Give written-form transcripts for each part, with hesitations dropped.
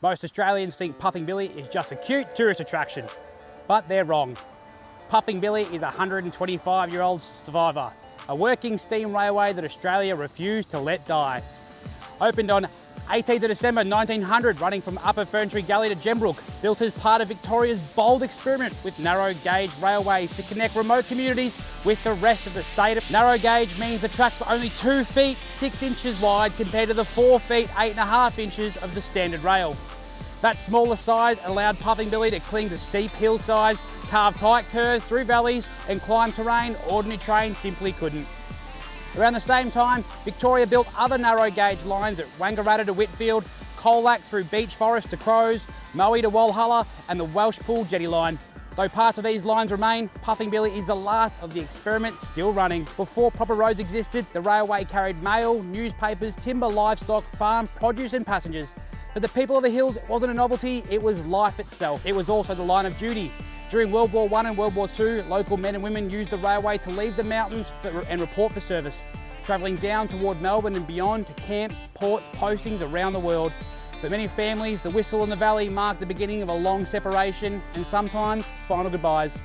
Most Australians think Puffing Billy is just a cute tourist attraction, but they're wrong. Puffing Billy is a 125-year-old survivor, a working steam railway that Australia refused to let die. Opened on 18th of December 1900, running from Upper Ferntree Gully to Gembrook, built as part of Victoria's bold experiment with narrow gauge railways to connect remote communities with the rest of the state. Narrow gauge means the tracks were only 2 feet 6 inches wide compared to the 4 feet 8.5 inches of the standard rail. That smaller size allowed Puffing Billy to cling to steep hillsides, carve tight curves through valleys and climb terrain ordinary trains simply couldn't. Around the same time, Victoria built other narrow gauge lines at Wangaratta to Whitfield, Colac through Beech Forest to Crows, Moe to Walhalla and the Welshpool Jetty line. Though parts of these lines remain, Puffing Billy is the last of the experiment still running. Before proper roads existed, the railway carried mail, newspapers, timber, livestock, farm, produce and passengers. For the people of the hills, it wasn't a novelty, it was life itself. It was also the line of duty. During World War I and World War II, local men and women used the railway to leave the mountains and report for service, travelling down toward Melbourne and beyond to camps, ports, postings around the world. For many families, the whistle in the valley marked the beginning of a long separation and sometimes final goodbyes.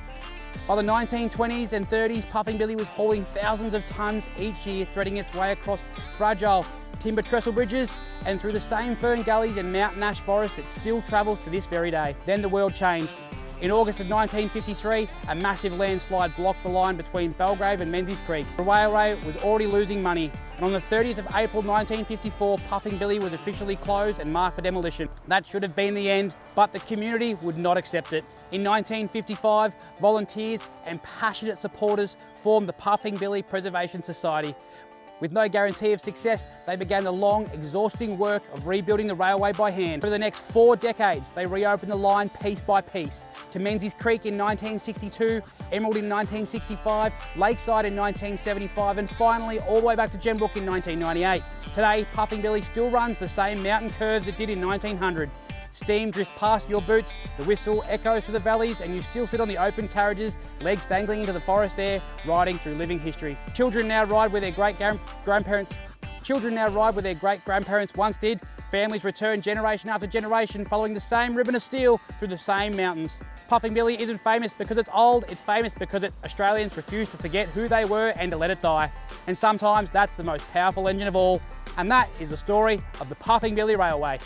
By the 1920s and 30s, Puffing Billy was hauling thousands of tonnes each year, threading its way across fragile timber trestle bridges and through the same fern gullies and mountain ash forest that still travels to this very day. Then the world changed. In August of 1953, a massive landslide blocked the line between Belgrave and Menzies Creek. The railway was already losing money, and on the 30th of April 1954, Puffing Billy was officially closed and marked for demolition. That should have been the end, but the community would not accept it. In 1955, volunteers and passionate supporters formed the Puffing Billy Preservation Society. With no guarantee of success, they began the long, exhausting work of rebuilding the railway by hand. For the next 4 decades, they reopened the line piece by piece. To Menzies Creek in 1962, Emerald in 1965, Lakeside in 1975, and finally all the way back to Gembrook in 1998. Today, Puffing Billy still runs the same mountain curves it did in 1900. Steam drifts past your boots, the whistle echoes through the valleys, and you still sit on the open carriages, legs dangling into the forest air, riding through living history. Children now ride where their great-grandparents once did. Families return generation after generation, following the same ribbon of steel through the same mountains. Puffing Billy isn't famous because it's old, it's famous because Australians refuse to forget who they were and to let it die. And sometimes that's the most powerful engine of all. And that is the story of the Puffing Billy Railway.